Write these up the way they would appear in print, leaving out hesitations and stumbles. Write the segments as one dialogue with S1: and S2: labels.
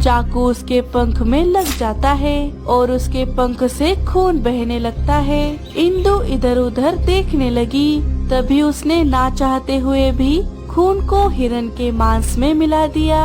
S1: चाकू उसके पंख में लग जाता है और उसके पंख से खून बहने लगता है। इंदु इधर उधर देखने लगी। तभी उसने ना चाहते हुए भी खून को हिरन के मांस में मिला दिया।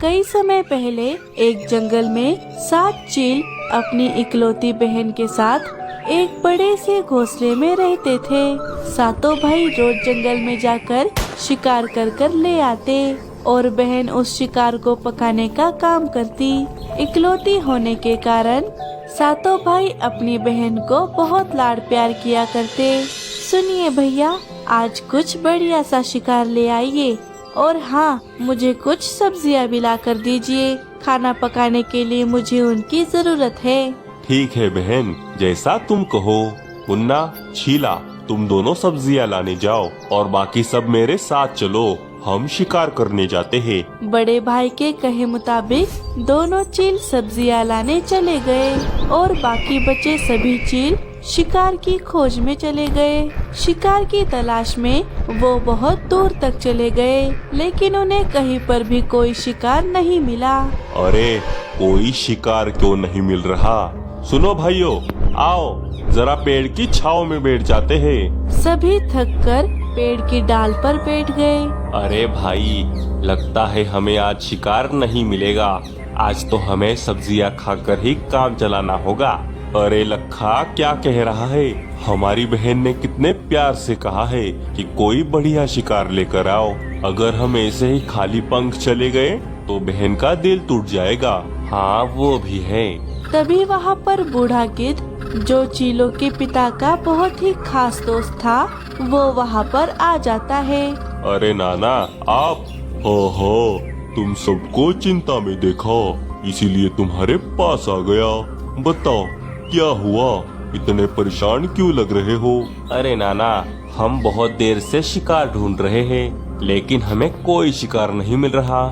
S1: कई समय पहले एक जंगल में 7 चील अपनी इकलौती बहन के साथ एक बड़े से घोंसले में रहते थे। सातों भाई रोज जंगल में जाकर शिकार कर कर ले आते और बहन उस शिकार को पकाने का काम करती। इकलौती होने के कारण सातों भाई अपनी बहन को बहुत लाड प्यार किया करते। सुनिए भैया, आज कुछ बढ़िया सा शिकार ले आइए और हाँ, मुझे कुछ सब्जियाँ भी ला कर दीजिए। खाना पकाने के लिए मुझे उनकी जरूरत है।
S2: ठीक है बहन, जैसा तुम कहो। मुन्ना, शीला, तुम दोनों सब्जियाँ लाने जाओ और बाकी सब मेरे साथ चलो। हम शिकार करने जाते हैं।
S1: बड़े भाई के कहे मुताबिक दोनों चील सब्जियाँ लाने चले गए और बाकी बचे सभी चील शिकार की खोज में चले गए। शिकार की तलाश में वो बहुत दूर तक चले गए, लेकिन उन्हें कहीं पर भी कोई शिकार नहीं मिला।
S2: अरे, कोई शिकार क्यों नहीं मिल रहा? सुनो भाइयों, आओ जरा पेड़ की छाव में बैठ जाते हैं।
S1: सभी थक कर पेड़ की डाल पर बैठ गए।
S2: अरे भाई, लगता है हमें आज शिकार नहीं मिलेगा। आज तो हमें सब्जियां खाकर ही काम चलाना होगा। अरे लखा, क्या कह रहा है? हमारी बहन ने कितने प्यार से कहा है कि कोई बढ़िया शिकार लेकर आओ। अगर हम ऐसे ही खाली पंख चले गए तो बहन का दिल टूट जाएगा। हाँ, वो भी है।
S1: तभी वहाँ पर बूढ़ा गिद्ध, जो चीलों के पिता का बहुत ही खास दोस्त था, वो वहाँ पर आ जाता है।
S2: अरे नाना, आप? हो, तुम सबको चिंता में देखा, इसीलिए तुम्हारे पास आ गया। बताओ क्या हुआ? इतने परेशान क्यों लग रहे हो? अरे नाना, हम बहुत देर से शिकार ढूंढ रहे हैं, लेकिन हमें कोई शिकार नहीं मिल रहा।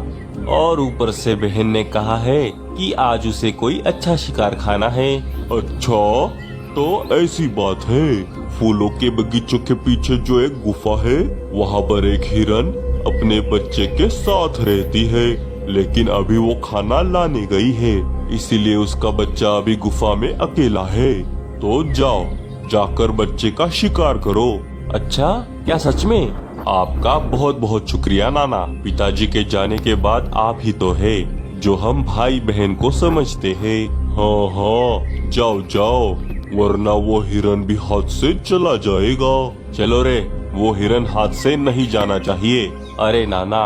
S2: और ऊपर से बहन ने कहा है कि आज उसे कोई अच्छा शिकार खाना है। अच्छा, तो ऐसी बात है। फूलों के बगीचों के पीछे जो एक गुफा है, वहाँ पर एक हिरन अपने बच्चे के साथ रहती है, लेकिन अभी वो खाना लाने गई है, इसीलिए उसका बच्चा अभी गुफा में अकेला है। तो जाओ, जाकर बच्चे का शिकार करो। अच्छा, क्या सच में? आपका बहुत बहुत शुक्रिया नाना। पिताजी के जाने के बाद आप ही तो है जो हम भाई बहन को समझते हैं। हाँ, जाओ, वरना वो हिरन भी हाथ से चला जाएगा। चलो रे, वो हिरन हाथ से नहीं जाना चाहिए। अरे नाना,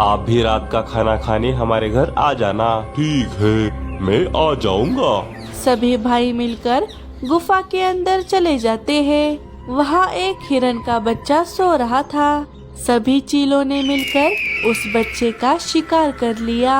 S2: आप भी रात का खाना खाने हमारे घर आ जाना। ठीक है, मैं आ जाऊंगा।
S1: सभी भाई मिलकर गुफा के अंदर चले जाते हैं। वहाँ एक हिरन का बच्चा सो रहा था। सभी चीलों ने मिलकर उस बच्चे का शिकार कर लिया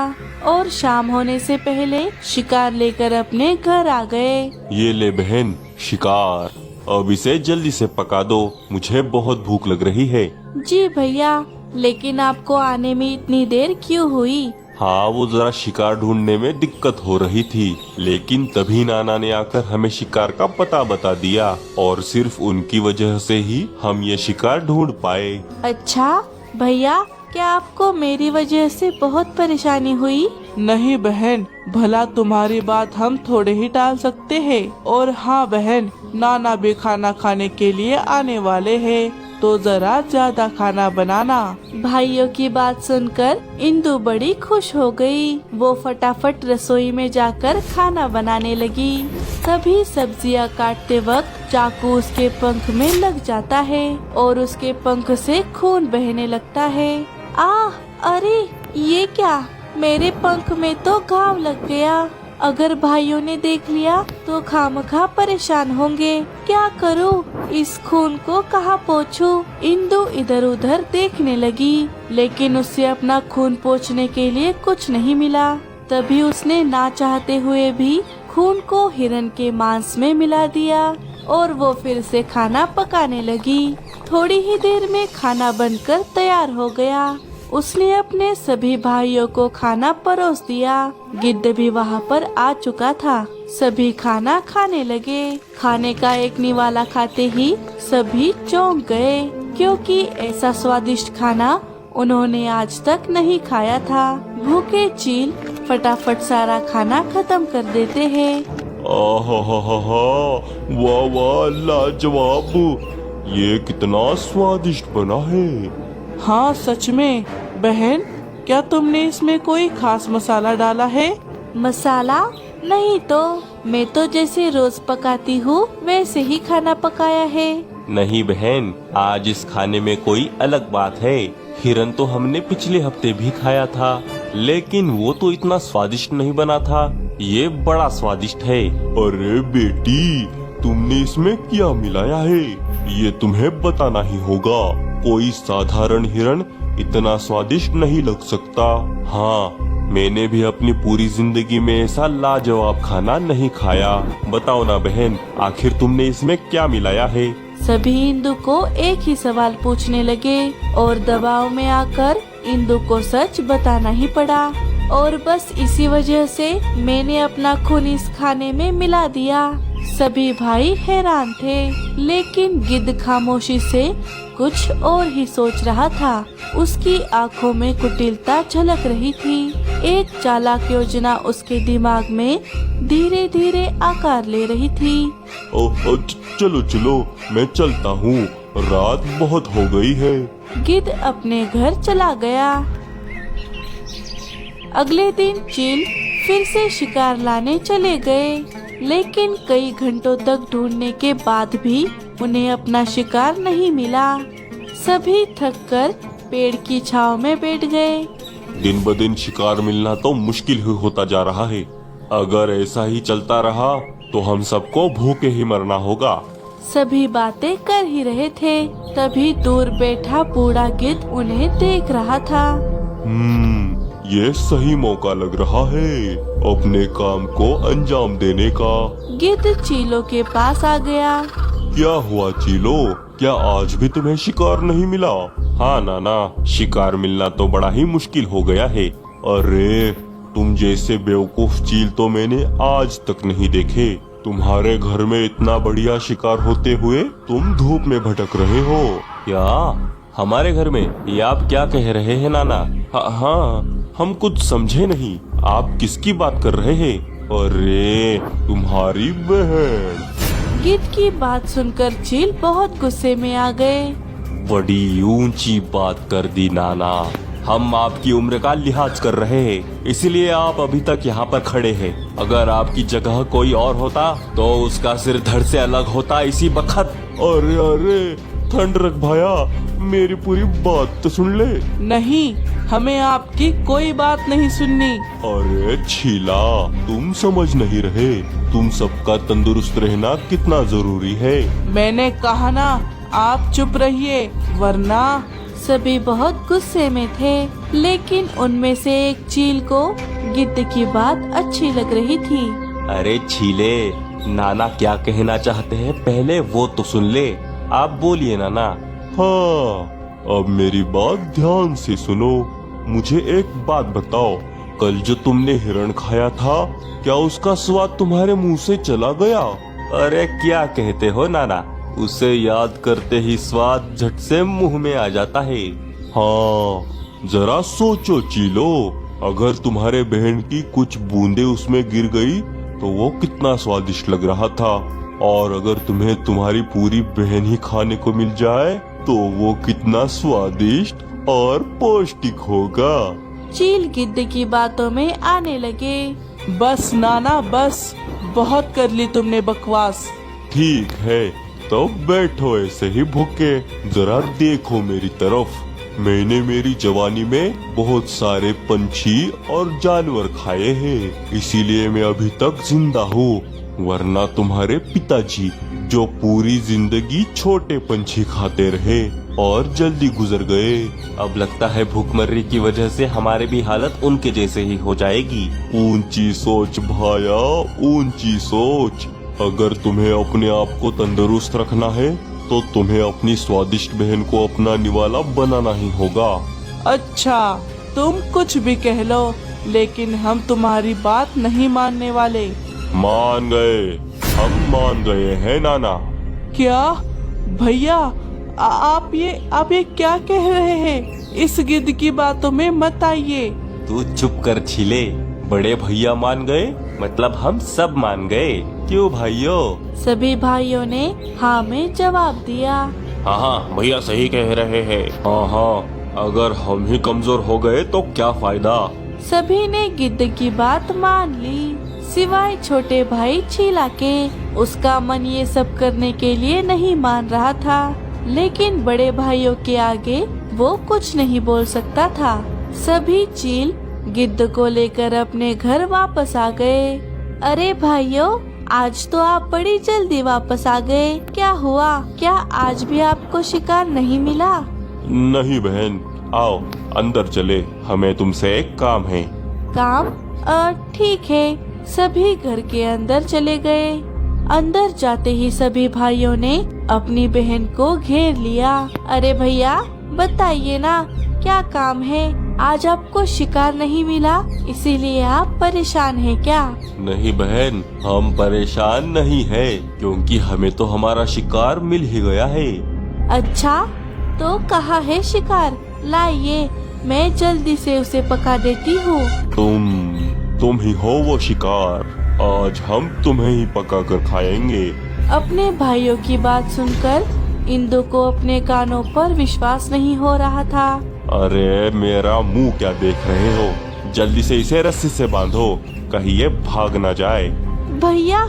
S1: और शाम होने से पहले शिकार लेकर अपने घर आ गए।
S2: ये ले बहन, शिकार। अब इसे जल्दी से पका दो, मुझे बहुत भूख लग रही है।
S1: जी भैया, लेकिन आपको आने में इतनी देर क्यों हुई?
S2: हाँ, वो जरा शिकार ढूंढने में दिक्कत हो रही थी, लेकिन तभी नाना ने आकर हमें शिकार का पता बता दिया और सिर्फ उनकी वजह से ही हम ये शिकार ढूंढ पाए।
S1: अच्छा भैया, क्या आपको मेरी वजह से बहुत परेशानी हुई?
S3: नहीं बहन, भला तुम्हारी बात हम थोड़े ही टाल सकते हैं। और हाँ बहन, नाना भी खाना खाने के लिए आने वाले हैं, तो जरा ज्यादा खाना बनाना।
S1: भाइयों की बात सुनकर इंदु बड़ी खुश हो गई। वो फटाफट रसोई में जाकर खाना बनाने लगी। तभी सब्जियां काटते वक्त चाकू उसके पंख में लग जाता है और उसके पंख से खून बहने लगता है। अरे ये क्या? मेरे पंख में तो घाव लग गया। अगर भाइयों ने देख लिया तो खामखा परेशान होंगे। क्या करूं? इस खून को कहाँ पोंछूं? इंदु इधर उधर देखने लगी, लेकिन उससे अपना खून पोंछने के लिए कुछ नहीं मिला। तभी उसने ना चाहते हुए भी खून को हिरन के मांस में मिला दिया और वो फिर से खाना पकाने लगी। थोड़ी ही देर में खाना बनकर तैयार हो गया। उसने अपने सभी भाइयों को खाना परोस दिया। गिद्ध भी वहाँ पर आ चुका था। सभी खाना खाने लगे। खाने का एक निवाला खाते ही सभी चौंक गए, क्योंकि ऐसा स्वादिष्ट खाना उन्होंने आज तक नहीं खाया था। भूखे चील फटाफट सारा खाना खत्म कर देते हैं।
S2: आहा, वाह वाह, लाजवाब। ये कितना स्वादिष्ट बना है।
S3: हाँ सच में। बहन, क्या तुमने इसमें कोई खास मसाला डाला है?
S1: मसाला नहीं तो, मैं तो जैसे रोज पकाती हूँ वैसे ही खाना पकाया है।
S2: नहीं बहन, आज इस खाने में कोई अलग बात है। हिरन तो हमने पिछले हफ्ते भी खाया था, लेकिन वो तो इतना स्वादिष्ट नहीं बना था। ये बड़ा स्वादिष्ट है। अरे बेटी, तुमने इसमें क्या मिलाया है? ये तुम्हें बताना ही होगा। कोई साधारण हिरन इतना स्वादिष्ट नहीं लग सकता। हाँ, मैंने भी अपनी पूरी जिंदगी में ऐसा लाजवाब खाना नहीं खाया। बताओ ना बहन, आखिर तुमने इसमें क्या मिलाया है?
S1: सभी इंदु को एक ही सवाल पूछने लगे और दबाव में आकर इंदु को सच बताना ही पड़ा। और बस इसी वजह से मैंने अपना खून इस खाने में मिला दिया। सभी भाई हैरान थे, लेकिन गिद्ध खामोशी से कुछ और ही सोच रहा था। उसकी आंखों में कुटिलता झलक रही थी। एक चालाक योजना उसके दिमाग में धीरे धीरे आकार ले रही थी।
S2: चलो चलो, मैं चलता हूँ, रात बहुत हो गई है।
S1: गिद्ध अपने घर चला गया। अगले दिन चील फिर से शिकार लाने चले गए, लेकिन कई घंटों तक ढूंढने के बाद भी उन्हें अपना शिकार नहीं मिला। सभी थककर पेड़ की छांव में बैठ गए।
S2: दिन ब दिन शिकार मिलना तो मुश्किल ही होता जा रहा है। अगर ऐसा ही चलता रहा तो हम सबको भूखे ही मरना होगा।
S1: सभी बातें कर ही रहे थे, तभी दूर बैठा बूढ़ा गिद्ध उन्हें देख रहा था।
S2: ये सही मौका लग रहा है अपने काम को अंजाम देने का।
S1: गिद्ध चीलों के पास आ गया।
S2: क्या हुआ चीलो, क्या आज भी तुम्हें शिकार नहीं मिला? हाँ नाना, शिकार मिलना तो बड़ा ही मुश्किल हो गया है। अरे, तुम जैसे बेवकूफ चील तो मैंने आज तक नहीं देखे। तुम्हारे घर में इतना बढ़िया शिकार होते हुए तुम धूप में भटक रहे हो। क्या हमारे घर में? ये आप क्या कह रहे हैं नाना? हाँ, हम कुछ समझे नहीं। आप किसकी बात कर रहे हैं? अरे, तुम्हारी बहन।
S1: गिद्ध की बात सुनकर चील बहुत गुस्से में आ गए।
S2: बड़ी ऊंची बात कर दी नाना। हम आपकी उम्र का लिहाज कर रहे हैं, इसलिए आप अभी तक यहाँ पर खड़े हैं। अगर आपकी जगह कोई और होता तो उसका सिर धड़ से अलग होता इसी वक्त। अरे अरे, ठंड रख भाया, मेरी पूरी बात तो सुन ले।
S3: नहीं, हमें आपकी कोई बात नहीं सुननी।
S2: अरे छीला, तुम समझ नहीं रहे, तुम सबका तंदुरुस्त रहना कितना जरूरी है।
S3: मैंने कहा ना, आप चुप रहिए, वरना।
S1: सभी बहुत गुस्से में थे, लेकिन उनमें से एक चील को गिद्ध की बात अच्छी लग रही थी।
S2: अरे छीले, नाना क्या कहना चाहते हैं पहले वो तो सुन ले। आप बोलिए नाना। हाँ, अब मेरी बात ध्यान से सुनो। मुझे एक बात बताओ, कल जो तुमने हिरण खाया था, क्या उसका स्वाद तुम्हारे मुंह से चला गया? अरे क्या कहते हो नाना, उसे याद करते ही स्वाद झट से मुंह में आ जाता है। हाँ, जरा सोचो चीलो, अगर तुम्हारे बहन की कुछ बूंदे उसमें गिर गई तो वो कितना स्वादिष्ट लग रहा था, और अगर तुम्हें तुम्हारी पूरी बहन ही खाने को मिल जाए तो वो कितना स्वादिष्ट और पौष्टिक होगा।
S1: चील गिद्ध की बातों में आने लगे।
S3: बस नाना, बस, बहुत कर ली तुमने बकवास।
S2: ठीक है, तो बैठो ऐसे ही भूखे, जरा देखो मेरी तरफ। मैंने मेरी जवानी में बहुत सारे पंछी और जानवर खाए हैं, इसीलिए मैं अभी तक जिंदा हूँ। वरना तुम्हारे पिताजी, जो पूरी जिंदगी छोटे पंछी खाते रहे और जल्दी गुजर गए, अब लगता है भूखमरी की वजह से हमारे भी हालत उनके जैसे ही हो जाएगी। ऊंची सोच भाया, ऊंची सोच। अगर तुम्हें अपने आप को तंदुरुस्त रखना है तो तुम्हें अपनी स्वादिष्ट बहन को अपना निवाला बनाना ही होगा।
S3: अच्छा, तुम कुछ भी कह लो, लेकिन हम तुम्हारी बात नहीं मानने वाले।
S2: मान गए, हम मान गए हैं नाना।
S3: क्या भैया, आप ये क्या कह रहे हैं? इस गिद्ध की बातों में मत आइए।
S2: तू चुप कर छीले, बड़े भैया मान गए, मतलब हम सब मान गए, क्यों भाइयों?
S1: सभी भाइयों ने हाँ में जवाब दिया।
S2: हाँ हाँ भैया सही कह रहे हैं। हाँ हाँ, अगर हम ही कमजोर हो गए तो क्या फायदा।
S1: सभी ने गिद्ध की बात मान ली, सिवाय छोटे भाई छीला के। उसका मन ये सब करने के लिए नहीं मान रहा था, लेकिन बड़े भाइयों के आगे वो कुछ नहीं बोल सकता था। सभी चील गिद्ध को लेकर अपने घर वापस आ गए। अरे भाइयों, आज तो आप बड़ी जल्दी वापस आ गए, क्या हुआ? क्या आज भी आपको शिकार नहीं मिला?
S2: नहीं बहन, आओ अंदर चले, हमें तुमसे एक काम है।
S1: काम? ठीक है। सभी घर के अंदर चले गए। अंदर जाते ही सभी भाइयों ने अपनी बहन को घेर लिया। अरे भैया बताइए ना, क्या काम है? आज आपको शिकार नहीं मिला, इसीलिए आप परेशान हैं क्या?
S2: नहीं बहन, हम परेशान नहीं है, क्योंकि हमें तो हमारा शिकार मिल ही गया है।
S1: अच्छा, तो कहाँ है शिकार? लाइए, मैं जल्दी से उसे पका देती हूँ।
S2: तुम ही हो वो शिकार, आज हम तुम्हें ही पका कर खाएंगे।
S1: अपने भाइयों की बात सुनकर इंदु को अपने कानों पर विश्वास नहीं हो रहा था।
S2: अरे मेरा मुंह क्या देख रहे हो? जल्दी से इसे रस्सी से बांधो, कहीं ये भाग ना जाए।
S1: भैया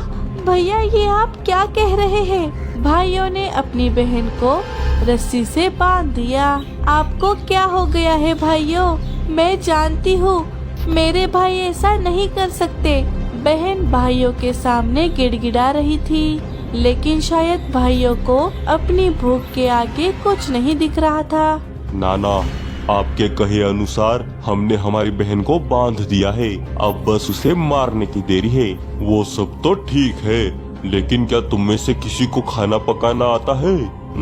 S1: भैया, ये आप क्या कह रहे हैं? भाइयों ने अपनी बहन को रस्सी से बांध दिया। आपको क्या हो गया है भाइयों? मैं जानती हूँ मेरे भाई ऐसा नहीं कर सकते। बहन भाइयों के सामने गिड़गिड़ा रही थी, लेकिन शायद भाइयों को अपनी भूख के आगे कुछ नहीं दिख रहा था।
S2: नाना, आपके कहे अनुसार हमने हमारी बहन को बांध दिया है, अब बस उसे मारने की देरी है। वो सब तो ठीक है, लेकिन क्या तुम में से किसी को खाना पकाना आता है?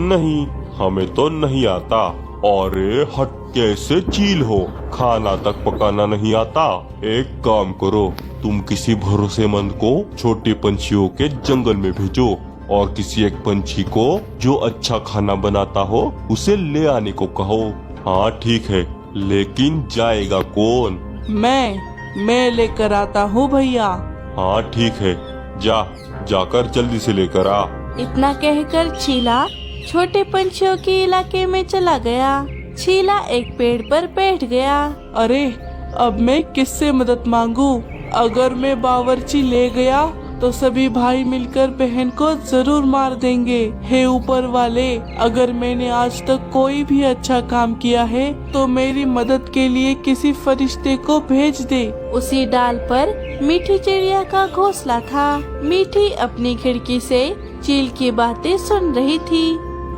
S2: नहीं, हमें तो नहीं आता। अरे हट, कैसे चील हो, खाना तक पकाना नहीं आता? एक काम करो, तुम किसी भरोसेमंद को छोटे पंछियों के जंगल में भेजो और किसी एक पंछी को जो अच्छा खाना बनाता हो उसे ले आने को कहो। हाँ ठीक है, लेकिन जाएगा कौन?
S3: मैं लेकर आता हूँ भैया।
S2: हाँ ठीक है, जाकर जल्दी से लेकर आ।
S1: इतना कहकर छीला छोटे पंछियों के इलाके में चला गया। छीला एक पेड़ पर बैठ गया।
S3: अरे अब मैं किससे मदद मांगू? अगर मैं बावर्ची ले गया तो सभी भाई मिलकर बहन को जरूर मार देंगे। हे ऊपर वाले, अगर मैंने आज तक कोई भी अच्छा काम किया है तो मेरी मदद के लिए किसी फरिश्ते को भेज दे।
S1: उसी डाल पर मीठी चिड़िया का घोंसला था। मीठी अपनी खिड़की से चील की बातें सुन रही थी।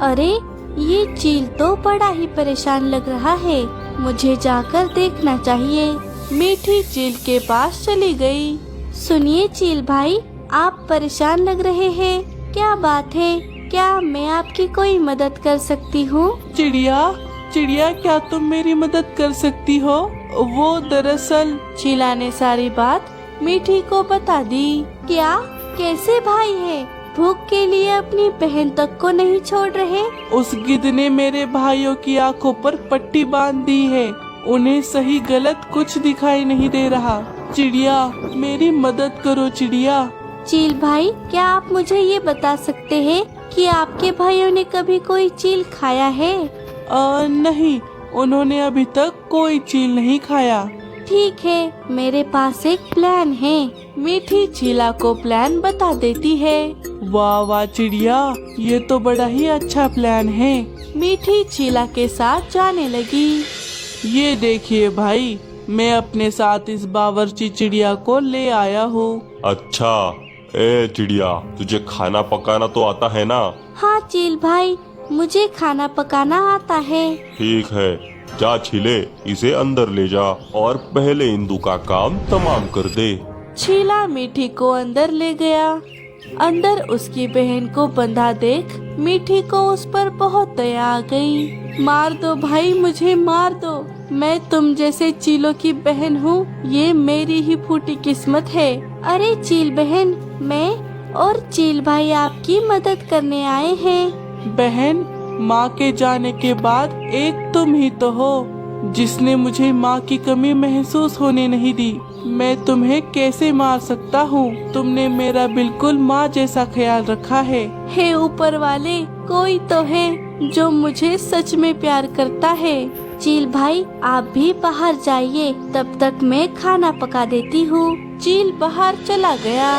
S1: अरे ये चील तो बड़ा ही परेशान लग रहा है, मुझे जाकर देखना चाहिए। मीठी चील के पास चली गई। सुनिए चील भाई, आप परेशान लग रहे हैं, क्या बात है? क्या मैं आपकी कोई मदद कर सकती हूँ?
S3: चिड़िया क्या तुम मेरी मदद कर सकती हो? वो दरअसल।
S1: चीला ने सारी बात मीठी को बता दी। क्या? कैसे भाई है? भूख के लिए अपनी बहन तक को नहीं छोड़ रहे?
S3: उस गिद्ध ने मेरे भाइयों की आंखों पर पट्टी बांध दी है, उन्हें सही गलत कुछ दिखाई नहीं दे रहा। चिड़िया मेरी मदद करो चिड़िया।
S1: चील भाई, क्या आप मुझे ये बता सकते हैं कि आपके भाइयों ने कभी कोई चील खाया है?
S3: नहीं, उन्होंने अभी तक कोई चील नहीं खाया।
S1: ठीक है, मेरे पास एक प्लान है। मीठी चीला को प्लान बता देती है।
S3: वाह वाह चिड़िया, ये तो बड़ा ही अच्छा प्लान है।
S1: मीठी चीला के साथ जाने लगी।
S3: ये देखिए भाई, मैं अपने साथ इस बावर्ची चिड़िया को ले आया हूँ।
S2: अच्छा, ए चिड़िया, तुझे खाना पकाना तो आता है ना?
S1: हाँ चील भाई, मुझे खाना पकाना आता है।
S2: ठीक है, जा छीले, इसे अंदर ले जा और पहले इंदु का काम तमाम कर दे।
S1: छीला मीठी को अंदर ले गया। अंदर उसकी बहन को बंधा देख मीठी को उस पर बहुत दया आ गई। मार दो भाई, मुझे मार दो, मैं तुम जैसे चीलों की बहन हूँ, ये मेरी ही फूटी किस्मत है। अरे चील बहन, मैं और चील भाई आपकी मदद करने आए हैं।
S3: बहन, माँ के जाने के बाद एक तुम ही तो हो, जिसने मुझे माँ की कमी महसूस होने नहीं दी। मैं तुम्हें कैसे मार सकता हूँ? तुमने मेरा बिल्कुल माँ जैसा ख्याल रखा है।
S1: हे ऊपर वाले, कोई तो है जो मुझे सच में प्यार करता है।
S4: चील भाई, आप भी बाहर जाइए, तब तक मैं खाना पका देती हूँ।
S1: चील बाहर चला गया।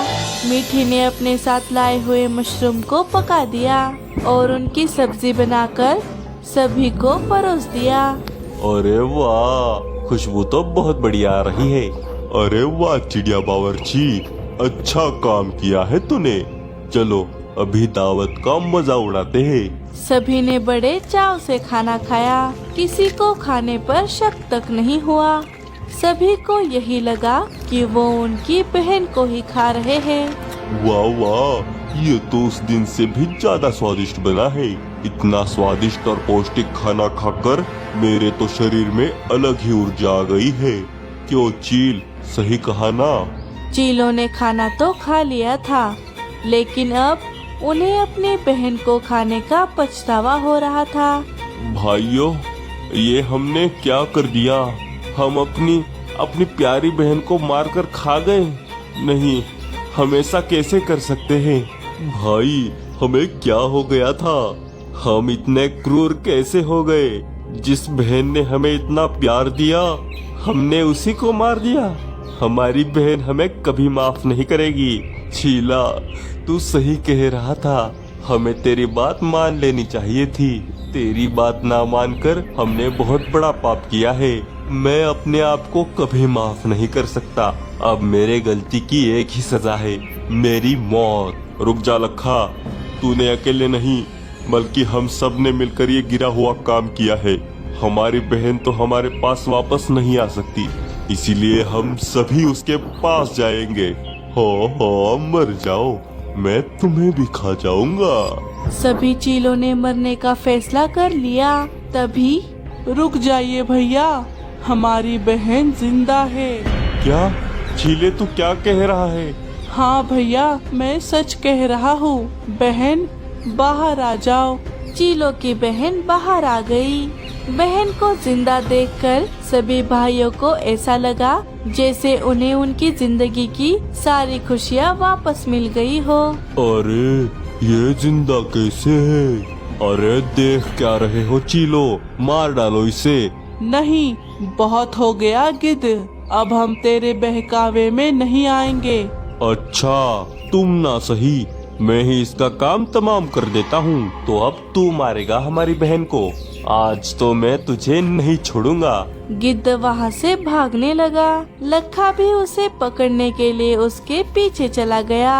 S1: मीठी ने अपने साथ लाए हुए मशरूम को पका दिया और उनकी सब्जी बनाकर सभी को परोस दिया।
S2: अरे वाह, खुशबू तो बहुत बढ़िया आ रही है। अरे वाह चिड़िया बावर्ची, अच्छा काम किया है तूने। चलो अभी दावत का मजा उड़ाते हैं।
S1: सभी ने बड़े चाव से खाना खाया। किसी को खाने पर शक तक नहीं हुआ। सभी को यही लगा कि वो उनकी बहन को ही खा रहे हैं।
S2: वाह वाह, ये तो उस दिन से भी ज्यादा स्वादिष्ट बना है। इतना स्वादिष्ट और पौष्टिक खाना खाकर मेरे तो शरीर में अलग ही ऊर्जा आ गई है। क्यों चील, सही कहा ना?
S1: चीलों ने खाना तो खा लिया था, लेकिन अब उन्हें अपनी बहन को खाने का पछतावा हो रहा था।
S2: भाइयों, ये हमने क्या कर दिया? हम अपनी प्यारी बहन को मारकर खा गए। नहीं, हम ऐसा कैसे कर सकते हैं? भाई, हमें क्या हो गया था? हम इतने क्रूर कैसे हो गए? जिस बहन ने हमें इतना प्यार दिया, हमने उसी को मार दिया। हमारी बहन हमें कभी माफ नहीं करेगी। चीला, तू सही कह रहा था। हमें तेरी बात मान लेनी चाहिए थी। तेरी बात ना मानकर हमने बहुत बड़ा पाप किया है। मैं अपने आप को कभी माफ नहीं कर सकता। अब मेरे गलती की एक ही सजा है, मेरी मौत। रुक जा लखा, तूने अकेले नहीं बल्कि हम सब ने मिलकर ये गिरा हुआ काम किया है। हमारी बहन तो हमारे पास वापस नहीं आ सकती, इसीलिए हम सभी उसके पास जाएंगे। हो मर जाओ, मैं तुम्हें भी खा जाऊंगा।
S1: सभी चीलों ने मरने का फैसला कर लिया। तभी
S3: रुक जाइए भैया, हमारी बहन जिंदा है।
S2: क्या चीले, तू क्या कह रहा है?
S3: हाँ भैया, मैं सच कह रहा हूँ। बहन, बाहर आ जाओ।
S1: चीलों की बहन बाहर आ गई। बहन को जिंदा देखकर सभी भाइयों को ऐसा लगा जैसे उन्हें उनकी जिंदगी की सारी खुशियाँ वापस मिल गई हो।
S2: अरे ये जिंदा कैसे है? अरे देख क्या रहे हो चीलो, मार डालो इसे।
S3: नहीं, बहुत हो गया गिद्ध, अब हम तेरे बहकावे में नहीं आएंगे।
S2: अच्छा, तुम ना सही, मैं ही इसका काम तमाम कर देता हूँ। तो अब तू मारेगा हमारी बहन को। आज तो मैं तुझे नहीं छोड़ूंगा।
S1: गिद्ध वहाँ से भागने लगा। लखा भी उसे पकड़ने के लिए उसके पीछे चला गया।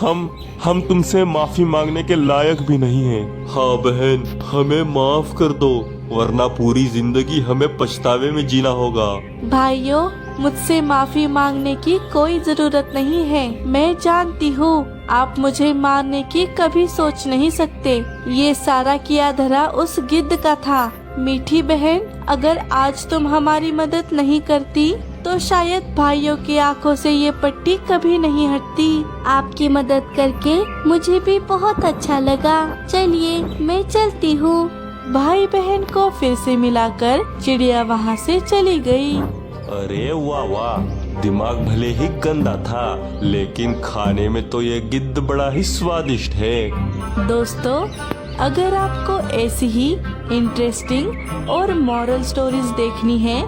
S2: हम तुमसे माफी मांगने के लायक भी नहीं हैं। हाँ बहन, हमें माफ कर दो, वरना पूरी जिंदगी हमें पछतावे में जीना होगा।
S1: भाइयों, मुझसे माफी मांगने की कोई जरूरत नहीं है। मैं जानती हूँ आप मुझे मारने की कभी सोच नहीं सकते। ये सारा किया धरा उस गिद्ध का था। मीठी बहन, अगर आज तुम हमारी मदद नहीं करती तो शायद भाइयों की आंखों से ये पट्टी कभी नहीं हटती।
S4: आपकी मदद करके मुझे भी बहुत अच्छा लगा। चलिए, मैं चलती हूँ।
S1: भाई बहन को फिर से मिलाकर चिड़िया वहाँ से चली गई।
S2: अरे वाह वाह, दिमाग भले ही गंदा था, लेकिन खाने में तो ये गिद्ध बड़ा ही स्वादिष्ट है।
S1: दोस्तों, अगर आपको ऐसी ही इंटरेस्टिंग और मॉरल स्टोरीज देखनी है